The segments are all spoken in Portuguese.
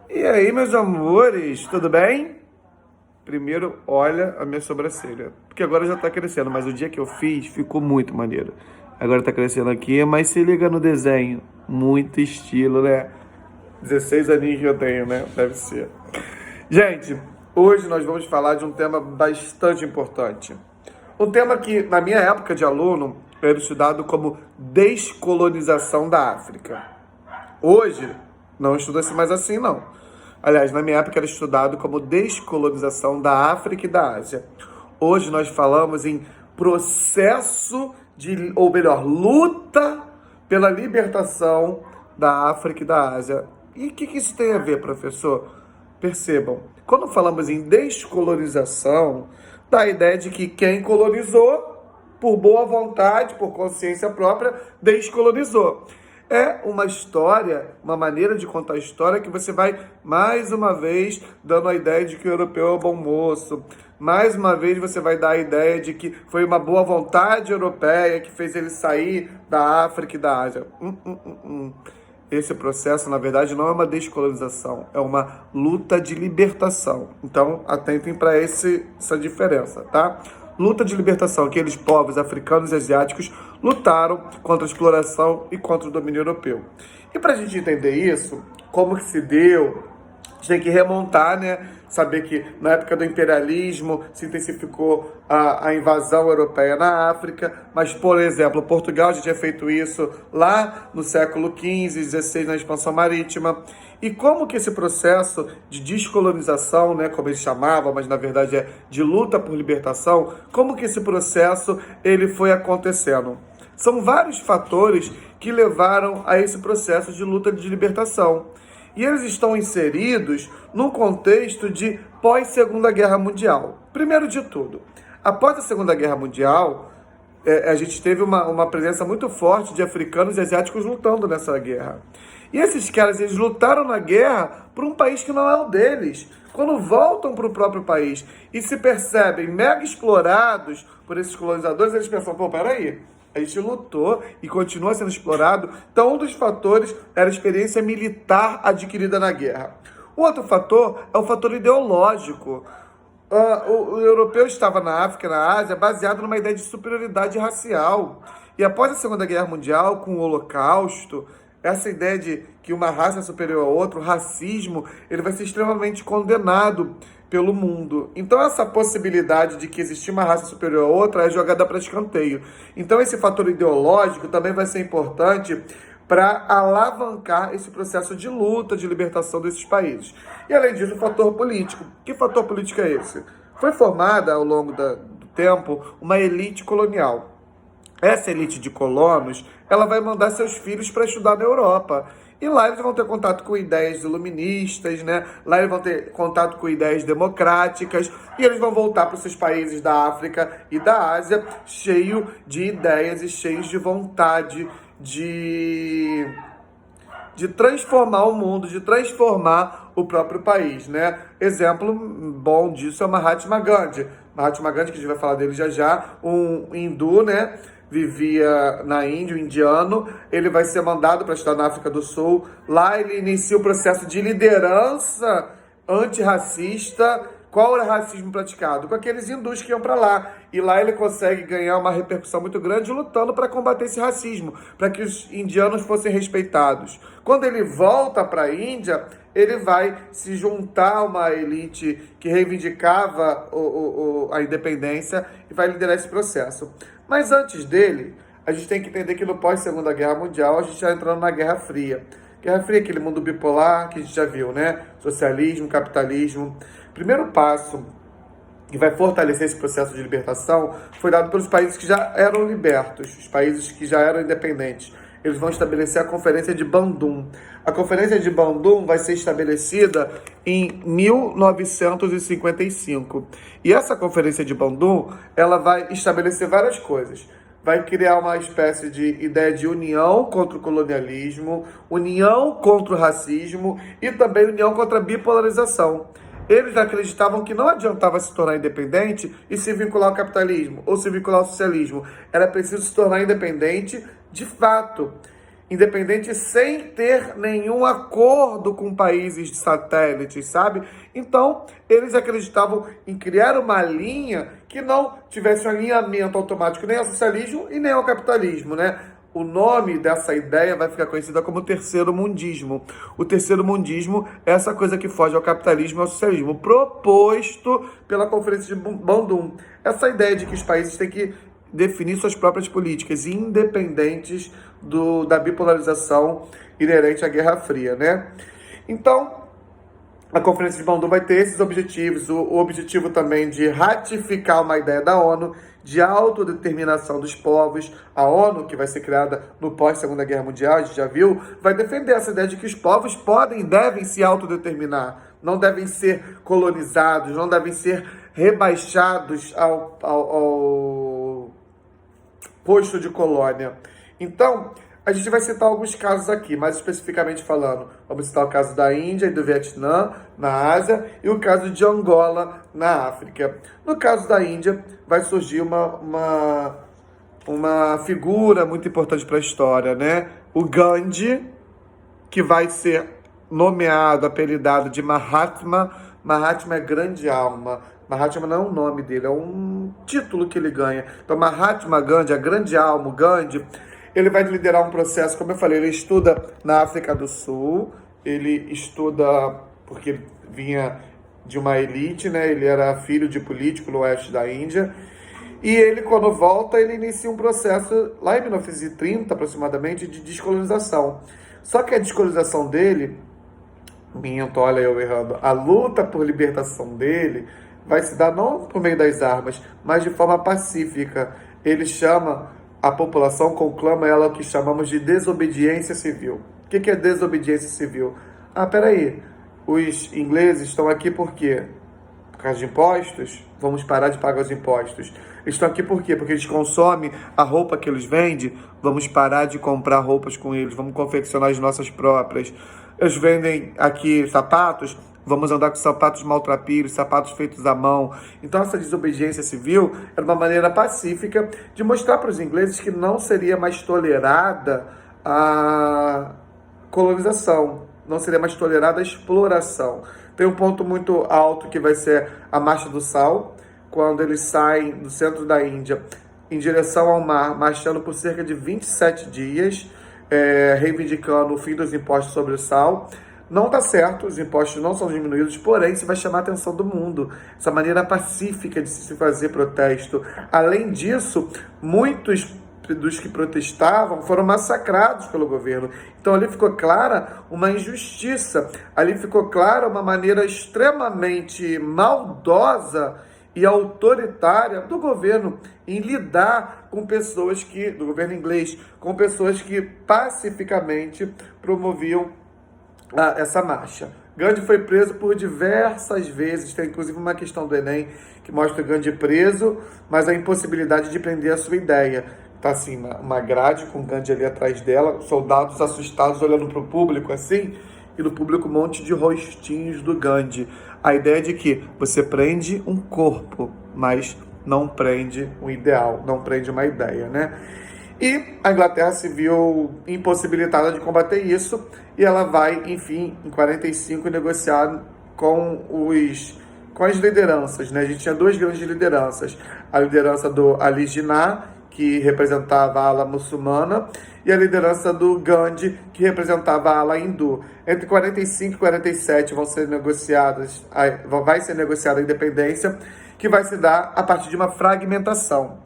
E aí, meus amores, tudo bem? Primeiro, olha a minha sobrancelha, porque agora já tá crescendo, mas o dia que eu fiz ficou muito maneiro. Agora tá crescendo aqui, mas se liga no desenho, muito estilo, né? 16 aninhos que eu tenho, né? Deve ser. Gente, hoje nós vamos falar de um tema bastante importante. Um tema que, na minha época de aluno, era estudado como descolonização da África. Hoje, não estuda-se mais assim, não. Aliás, na minha época era estudado como descolonização da África e da Ásia. Hoje nós falamos em processo de, ou melhor, luta pela libertação da África e da Ásia. E o que isso tem a ver, professor? Percebam, quando falamos em descolonização, dá a ideia de que quem colonizou, por boa vontade, por consciência própria, descolonizou. É uma história, uma maneira de contar a história que você vai, mais uma vez, dando a ideia de que o europeu é um bom moço. Mais uma vez você vai dar a ideia de que foi uma boa vontade europeia que fez ele sair da África e da Ásia. Esse processo, na verdade, não é uma descolonização, é uma luta de libertação. Então, atentem para essa diferença, tá? Luta de libertação, aqueles povos africanos e asiáticos lutaram contra a exploração e contra o domínio europeu. E para a gente entender isso, como que se deu, a gente tem que remontar, né? Saber que na época do imperialismo se intensificou a invasão europeia na África, mas, por exemplo, Portugal já tinha feito isso lá no século XV, XVI, na expansão marítima. E como que esse processo de descolonização, né, como eles chamavam, mas na verdade é de luta por libertação, como que esse processo ele foi acontecendo? São vários fatores que levaram a esse processo de luta de libertação. E eles estão inseridos num contexto de pós-Segunda Guerra Mundial. Primeiro de tudo, após a Segunda Guerra Mundial, a gente teve uma presença muito forte de africanos e asiáticos lutando nessa guerra. E esses caras, eles lutaram na guerra por um país que não é o deles. Quando voltam para o próprio país e se percebem mega explorados por esses colonizadores, eles pensam, pô, peraí, a gente lutou e continua sendo explorado. Então, um dos fatores era a experiência militar adquirida na guerra. O outro fator é o fator ideológico. O europeu estava na África e na Ásia baseado numa ideia de superioridade racial. E após a Segunda Guerra Mundial, com o Holocausto, essa ideia de que uma raça é superior a outra, o racismo, ele vai ser extremamente condenado pelo mundo. Então essa possibilidade de que existia uma raça superior a outra é jogada para escanteio. Então esse fator ideológico também vai ser importante para alavancar esse processo de luta, de libertação desses países. E além disso, o fator político. Que fator político é esse? Foi formada ao longo do tempo uma elite colonial. Essa elite de colonos, ela vai mandar seus filhos para estudar na Europa. E lá eles vão ter contato com ideias iluministas, né? Lá eles vão ter contato com ideias democráticas e eles vão voltar para os seus países da África e da Ásia cheio de ideias e cheios de vontade de transformar o mundo, de transformar o próprio país, né? Exemplo bom disso é o Mahatma Gandhi. Mahatma Gandhi, que a gente vai falar dele já já, um hindu, né? Vivia na Índia, um indiano, ele vai ser mandado para estudar na África do Sul. Lá ele inicia o processo de liderança antirracista. Qual era o racismo praticado? Com aqueles hindus que iam para lá. E lá ele consegue ganhar uma repercussão muito grande lutando para combater esse racismo, para que os indianos fossem respeitados. Quando ele volta para a Índia, ele vai se juntar a uma elite que reivindicava a independência e vai liderar esse processo. Mas antes dele, a gente tem que entender que no pós-Segunda Guerra Mundial, a gente já entrando na Guerra Fria. Guerra Fria é aquele mundo bipolar que a gente já viu, né? Socialismo, capitalismo. Primeiro passo que vai fortalecer esse processo de libertação foi dado pelos países que já eram libertos, os países que já eram independentes. Eles vão estabelecer a Conferência de Bandung. A Conferência de Bandung vai ser estabelecida em 1955. E essa Conferência de Bandung, ela vai estabelecer várias coisas. Vai criar uma espécie de ideia de união contra o colonialismo, união contra o racismo e também união contra a bipolarização. Eles acreditavam que não adiantava se tornar independente e se vincular ao capitalismo ou se vincular ao socialismo. Era preciso se tornar independente de fato. independente sem ter nenhum acordo com países satélites, sabe? Então, eles acreditavam em criar uma linha que não tivesse um alinhamento automático nem ao socialismo e nem ao capitalismo, né? O nome dessa ideia vai ficar conhecida como terceiro mundismo. O terceiro mundismo é essa coisa que foge ao capitalismo e ao socialismo, proposto pela Conferência de Bandung. Essa ideia de que os países têm que definir suas próprias políticas, independentes da bipolarização inerente à Guerra Fria, né? Então, a Conferência de Bandung vai ter esses objetivos, o objetivo também de ratificar uma ideia da ONU, de autodeterminação dos povos. A ONU, que vai ser criada no pós-Segunda Guerra Mundial, a gente já viu, vai defender essa ideia de que os povos podem e devem se autodeterminar, não devem ser colonizados, não devem ser rebaixados ao posto de colônia. Então, a gente vai citar alguns casos aqui, mais especificamente falando. Vamos citar o caso da Índia e do Vietnã, na Ásia, e o caso de Angola, na África. No caso da Índia, vai surgir uma figura muito importante para a história, né? O Gandhi, que vai ser nomeado, apelidado de Mahatma. Mahatma é grande alma. Mahatma não é o nome dele, é um título que ele ganha. Então, Mahatma Gandhi, a grande alma, o Gandhi, ele vai liderar um processo, como eu falei, ele estuda na África do Sul, ele estuda porque vinha de uma elite, né? Ele era filho de político no oeste da Índia, e ele, quando volta, ele inicia um processo, lá em 1930, aproximadamente, de descolonização. Só que a descolonização dele, olha eu errando, a luta por libertação dele vai se dar não por meio das armas, mas de forma pacífica. Ele chama a população, conclama ela o que chamamos de desobediência civil. O que é desobediência civil? Peraí, os ingleses estão aqui por quê? Por causa de impostos? Vamos parar de pagar os impostos. Eles estão aqui por quê? Porque eles consomem a roupa que eles vendem? Vamos parar de comprar roupas com eles, vamos confeccionar as nossas próprias. Eles vendem aqui sapatos? Vamos andar com sapatos maltrapilhos, sapatos feitos à mão. Então, essa desobediência civil era uma maneira pacífica de mostrar para os ingleses que não seria mais tolerada a colonização, não seria mais tolerada a exploração. Tem um ponto muito alto que vai ser a Marcha do Sal, quando eles saem do centro da Índia em direção ao mar, marchando por cerca de 27 dias, reivindicando o fim dos impostos sobre o sal. Não está certo, os impostos não são diminuídos, porém isso vai chamar a atenção do mundo, essa maneira pacífica de se fazer protesto. Além disso, muitos dos que protestavam foram massacrados pelo governo. Então ali ficou clara uma injustiça, ali ficou clara uma maneira extremamente maldosa e autoritária do governo em lidar com pessoas do governo inglês, com pessoas que pacificamente promoviam essa marcha. Gandhi foi preso por diversas vezes, tem inclusive uma questão do Enem que mostra Gandhi preso, mas a impossibilidade de prender a sua ideia. Tá assim, uma grade com Gandhi ali atrás dela, soldados assustados olhando para o público assim, e no público um monte de rostinhos do Gandhi. A ideia de que você prende um corpo, mas não prende um ideal, não prende uma ideia, né? E a Inglaterra se viu impossibilitada de combater isso, e ela vai, enfim, em 45, negociar com as lideranças, né? A gente tinha duas grandes lideranças, a liderança do Ali Jinnah, que representava a ala muçulmana, e a liderança do Gandhi, que representava a ala hindu. Entre 45 e 47 vai ser negociada a independência, que vai se dar a partir de uma fragmentação.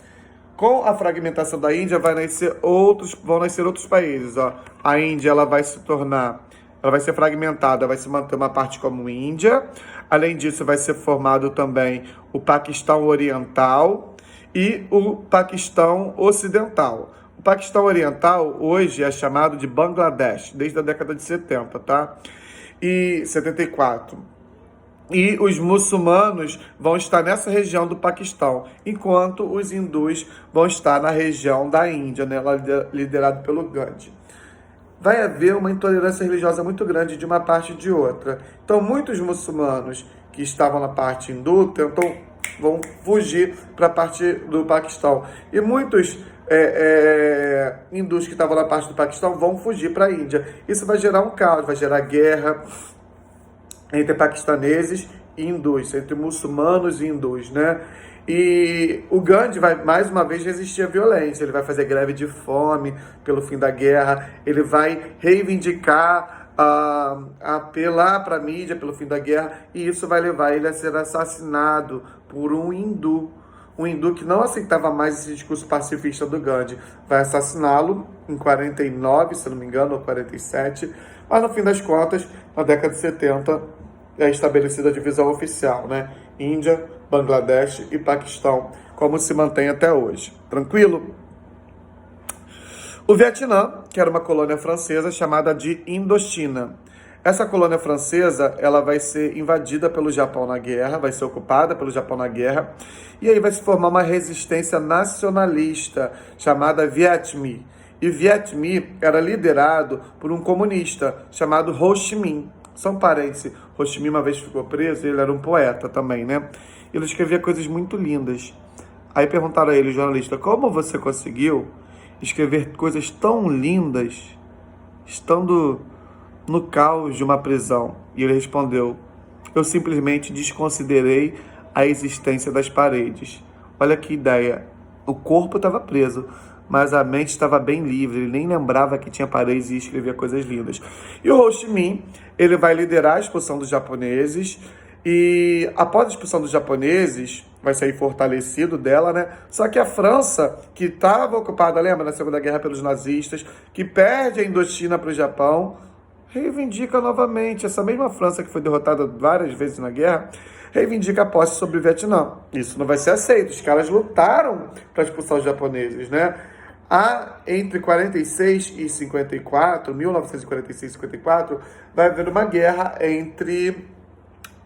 Com a fragmentação da Índia, vão nascer outros países. Ó. A Índia ela vai ser fragmentada, vai se manter uma parte como Índia. Além disso, vai ser formado também o Paquistão Oriental e o Paquistão Ocidental. O Paquistão Oriental hoje é chamado de Bangladesh, desde a década de 70, tá? E 74. E os muçulmanos vão estar nessa região do Paquistão, enquanto os hindus vão estar na região da Índia, né, liderado pelo Gandhi. Vai haver uma intolerância religiosa muito grande de uma parte e de outra. Então, muitos muçulmanos que estavam na parte hindu vão fugir para a parte do Paquistão. E muitos hindus que estavam na parte do Paquistão vão fugir para a Índia. Isso vai gerar um caos, vai gerar guerra entre paquistaneses e hindus, entre muçulmanos e hindus, né? E o Gandhi vai, mais uma vez, resistir à violência. Ele vai fazer greve de fome pelo fim da guerra. Ele vai reivindicar, apelar para a mídia pelo fim da guerra. E isso vai levar ele a ser assassinado por um hindu. Um hindu que não aceitava mais esse discurso pacifista do Gandhi. Vai assassiná-lo em 49, se não me engano, ou 47. Mas, no fim das contas, na década de 70, é estabelecida a divisão oficial, né? Índia, Bangladesh e Paquistão, como se mantém até hoje. Tranquilo? O Vietnã, que era uma colônia francesa chamada de Indochina. Essa colônia francesa, ela vai ser invadida pelo Japão na guerra, vai ser ocupada pelo Japão na guerra, e aí vai se formar uma resistência nacionalista chamada Viet Minh. E Viet Minh era liderado por um comunista chamado Ho Chi Minh. São parentes. Ho Chi Minh uma vez ficou preso, ele era um poeta também, né? Ele escrevia coisas muito lindas. Aí perguntaram a ele, jornalista, como você conseguiu escrever coisas tão lindas estando no caos de uma prisão? E ele respondeu, eu simplesmente desconsiderei a existência das paredes. Olha que ideia. O corpo estava preso, mas a mente estava bem livre, ele nem lembrava que tinha paredes e escrevia coisas lindas. E o Ho Chi Minh, ele vai liderar a expulsão dos japoneses, e após a expulsão dos japoneses, vai sair fortalecido dela, né? Só que a França, que estava ocupada, lembra, na Segunda Guerra pelos nazistas, que perde a Indochina para o Japão, reivindica novamente, essa mesma França que foi derrotada várias vezes na guerra, reivindica a posse sobre o Vietnã. Isso não vai ser aceito, os caras lutaram para expulsar os japoneses, né? Entre 46 e 54, 1946 e 54, vai haver uma guerra entre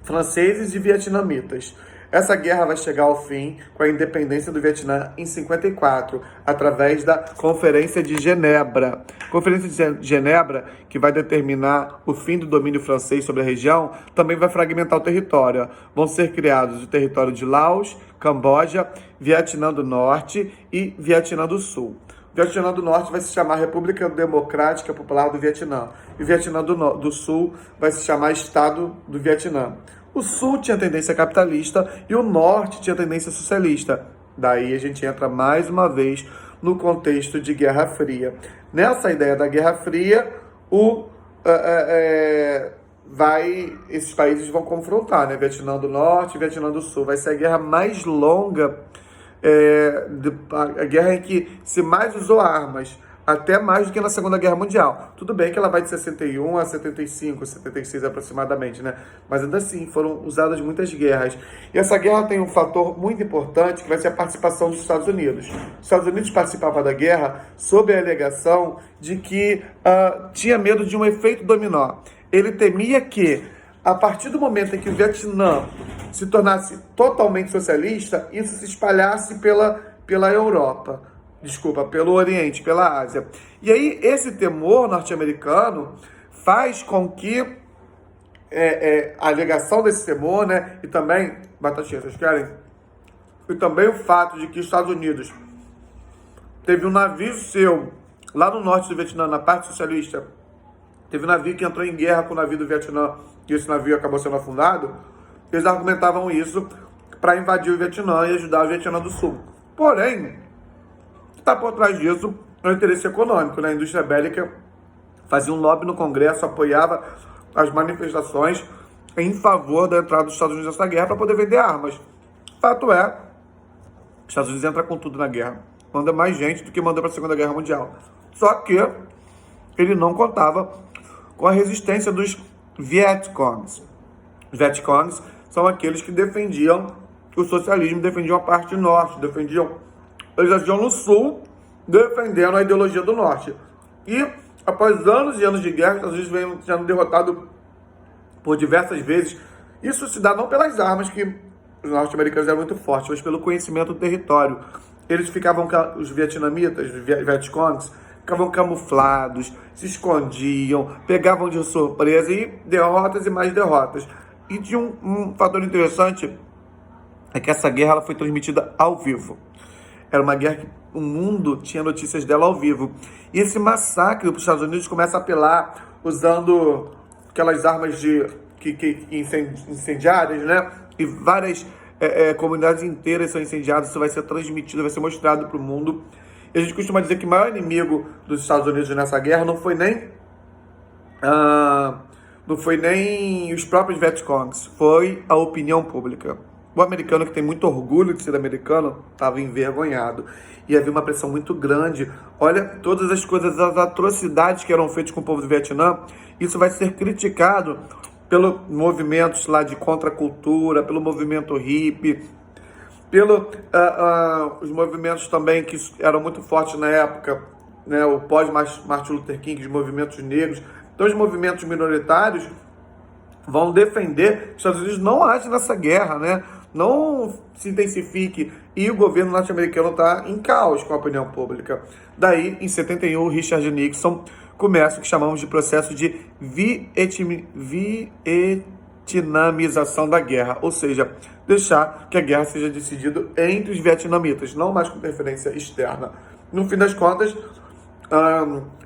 franceses e vietnamitas. Essa guerra vai chegar ao fim com a independência do Vietnã em 54, através da Conferência de Genebra. Conferência de Genebra, que vai determinar o fim do domínio francês sobre a região, também vai fragmentar o território. Vão ser criados o território de Laos, Camboja, Vietnã do Norte e Vietnã do Sul. Vietnã do Norte vai se chamar República Democrática Popular do Vietnã. E Vietnã do Sul vai se chamar Estado do Vietnã. O Sul tinha tendência capitalista e o Norte tinha tendência socialista. Daí a gente entra mais uma vez no contexto de Guerra Fria. Nessa ideia da Guerra Fria, esses países vão confrontar, né? Vietnã do Norte e Vietnã do Sul. Vai ser a guerra mais longa, a guerra em que se mais usou armas, até mais do que na Segunda Guerra Mundial. Tudo bem que ela vai de 61 a 75, 76 aproximadamente, né? Mas ainda assim, foram usadas muitas guerras. E essa guerra tem um fator muito importante, que vai ser a participação dos Estados Unidos. Os Estados Unidos participavam da guerra sob a alegação de que tinha medo de um efeito dominó. Ele temia que, a partir do momento em que o Vietnã se tornasse totalmente socialista, isso se espalhasse pela Europa. Pelo Oriente, pela Ásia. E aí, esse temor norte-americano faz com que a alegação desse temor, né? E também, batatinha, vocês querem? E também o fato de que os Estados Unidos teve um navio seu, lá no norte do Vietnã, na parte socialista, teve um navio que entrou em guerra com o navio do Vietnã, e esse navio acabou sendo afundado, eles argumentavam isso para invadir o Vietnã e ajudar o Vietnã do Sul. Porém, está por trás disso o interesse econômico, né? A indústria bélica fazia um lobby no Congresso, apoiava as manifestações em favor da entrada dos Estados Unidos nessa guerra para poder vender armas. Fato é, os Estados Unidos entram com tudo na guerra. Manda mais gente do que mandou para a Segunda Guerra Mundial. Só que ele não contava com a resistência dos Vietcongs. Os Vietcongs são aqueles que defendiam o socialismo, defendiam a parte norte, eles agiam no sul, defendendo a ideologia do norte. E, após anos e anos de guerra, os Estados Unidos vêm sendo derrotados por diversas vezes. Isso se dá não pelas armas, que os norte-americanos eram muito fortes, mas pelo conhecimento do território. Eles ficavam, os vietnamitas, os Vietcongs, ficavam camuflados, se escondiam, pegavam de surpresa, e derrotas e mais derrotas. E tinha um fator interessante, é que essa guerra ela foi transmitida ao vivo. Era uma guerra que o mundo tinha notícias dela ao vivo. E esse massacre, os Estados Unidos começa a apelar usando aquelas armas incendiárias, né? E várias comunidades inteiras são incendiadas. Isso vai ser transmitido, vai ser mostrado para o mundo. E a gente costuma dizer que o maior inimigo dos Estados Unidos nessa guerra não foi nem os próprios Vietcongs, foi a opinião pública. O americano, que tem muito orgulho de ser americano, estava envergonhado. E havia uma pressão muito grande. Olha todas as coisas, as atrocidades que eram feitas com o povo do Vietnã. Isso vai ser criticado pelos movimentos lá de contracultura, pelo movimento hippie, pelos os movimentos também que eram muito fortes na época, né, o pós-Martin Luther King, os movimentos negros. Então, os movimentos minoritários vão defender que os Estados Unidos não agem nessa guerra, né? Não se intensifique. E o governo norte-americano está em caos com a opinião pública. Daí, em 71, Richard Nixon começa o que chamamos de processo de vietnamização da guerra, ou seja, deixar que a guerra seja decidida entre os vietnamitas, não mais com interferência externa. No fim das contas,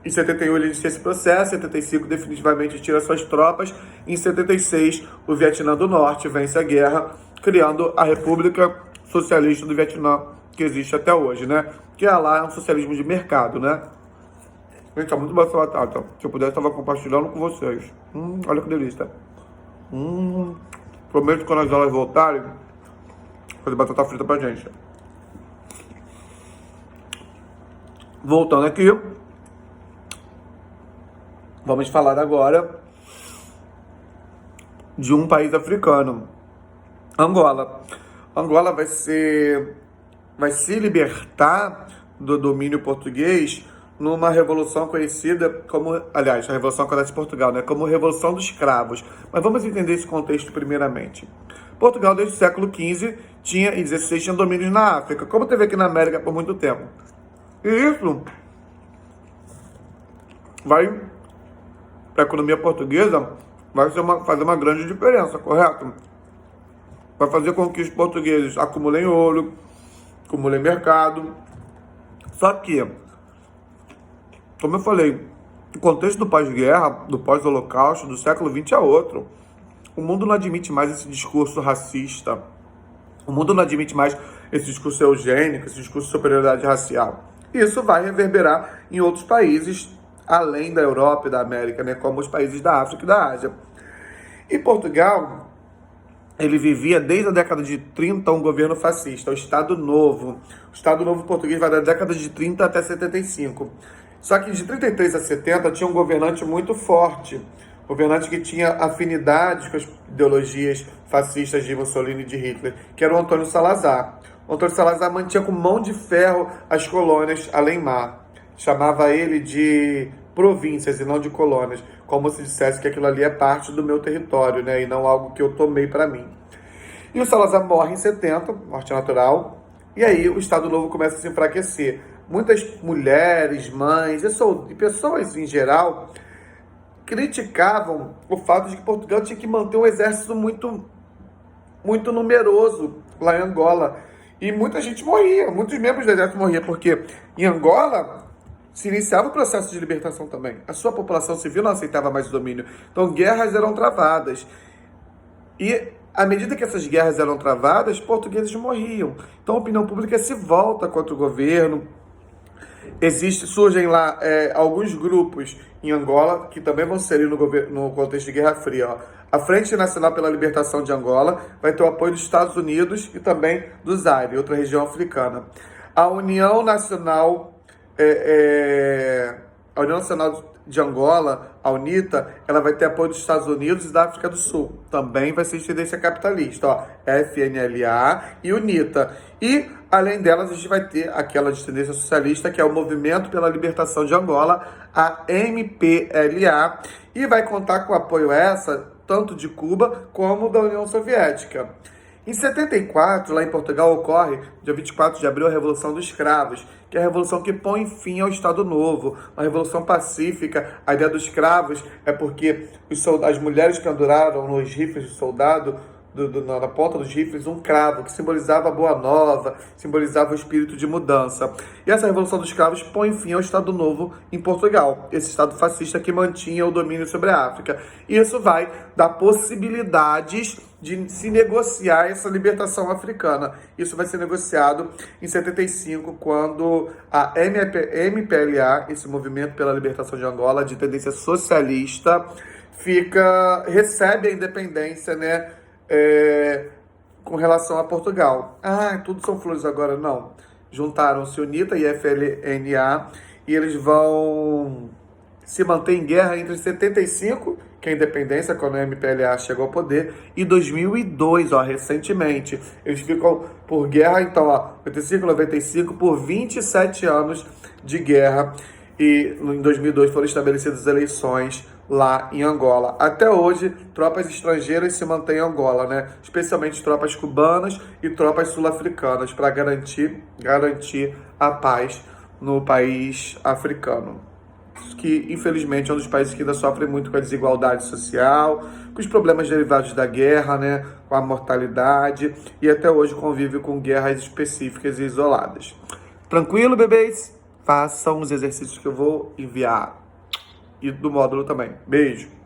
em 71 ele inicia esse processo, em 75 definitivamente tira suas tropas, em 76 o Vietnã do Norte vence a guerra, criando a República Socialista do Vietnã, que existe até hoje, né? Que lá é um socialismo de mercado, né? Gente, tá muito boa essa batata. Se eu pudesse, eu estava compartilhando com vocês. Olha que delícia. Prometo que quando as aulas voltarem, fazer batata frita pra gente. Voltando aqui, vamos falar agora de um país africano, Angola. Angola vai se libertar do domínio português numa revolução conhecida como, aliás, a revolução acontece em Portugal, né, como Revolução dos Cravos. Mas vamos entender esse contexto primeiramente. Portugal, desde o século XV e XVI, tinha domínios na África, como teve aqui na América por muito tempo. E isso vai, para a economia portuguesa, vai fazer uma grande diferença, correto? Vai fazer com que os portugueses acumulem ouro, acumulem mercado. Só que, como eu falei, o contexto do pós-guerra, do pós-holocausto, do século XX é outro. O mundo não admite mais esse discurso racista. O mundo não admite mais esse discurso eugênico, esse discurso de superioridade racial. Isso vai reverberar em outros países, além da Europa e da América, né, como os países da África e da Ásia. E Portugal, ele vivia desde a década de 30 um governo fascista, o Estado Novo. O Estado Novo português vai da década de 30 até 75. Só que de 33 a 70 tinha um governante muito forte, governante que tinha afinidades com as ideologias fascistas de Mussolini e de Hitler, que era o Antônio Salazar. O Antônio Salazar mantinha com mão de ferro as colônias além-mar. Chamava ele de províncias e não de colônias, como se dissesse que aquilo ali é parte do meu território, né, e não algo que eu tomei para mim. E o Salazar morre em 70, morte natural, e aí o Estado Novo começa a se enfraquecer. Muitas mulheres, mães e pessoas em geral criticavam o fato de que Portugal tinha que manter um exército muito, muito numeroso lá em Angola. E muita gente morria, muitos membros do exército morriam, porque em Angola se iniciava o processo de libertação também. A sua população civil não aceitava mais o domínio. Então, guerras eram travadas. E, à medida que essas guerras eram travadas, portugueses morriam. Então, a opinião pública se volta contra o governo. Surgem lá alguns grupos em Angola, que também vão ser no contexto de Guerra Fria. Ó. A Frente Nacional pela Libertação de Angola vai ter o apoio dos Estados Unidos e também do Zaire, outra região africana. A União Nacional de Angola, a UNITA, ela vai ter apoio dos Estados Unidos e da África do Sul. Também vai ser de tendência capitalista, ó, FNLA e UNITA. E, além delas, a gente vai ter aquela de tendência socialista, que é o Movimento pela Libertação de Angola, a MPLA, e vai contar com apoio tanto de Cuba como da União Soviética. Em 74, lá em Portugal, ocorre, dia 24 de abril, a Revolução dos Cravos, que é a revolução que põe fim ao Estado Novo, uma revolução pacífica. A ideia dos cravos é porque as mulheres penduraram nos rifles de soldado na ponta dos rifles um cravo, que simbolizava a boa nova, simbolizava o espírito de mudança. E essa Revolução dos Cravos põe fim ao Estado Novo em Portugal, esse Estado fascista que mantinha o domínio sobre a África. E isso vai dar possibilidades de se negociar essa libertação africana. Isso vai ser negociado em 75, quando a MPLA, esse Movimento pela Libertação de Angola, de tendência socialista, recebe a independência, né, com relação a Portugal. Tudo são flores agora? Não. Juntaram-se UNITA e FLNA e eles vão se manter em guerra entre 75, que é a independência, quando a MPLA chegou ao poder, e 2002, recentemente. Eles ficam por guerra, então, 85, 95, por 27 anos de guerra. E em 2002 foram estabelecidas eleições lá em Angola. Até hoje, tropas estrangeiras se mantêm em Angola, né? Especialmente tropas cubanas e tropas sul-africanas, para garantir a paz no país africano, que infelizmente é um dos países que ainda sofre muito com a desigualdade social, com os problemas derivados da guerra, né? Com a mortalidade, e até hoje convive com guerras específicas e isoladas. Tranquilo, bebês? Façam os exercícios que eu vou enviar. E do módulo também. Beijo!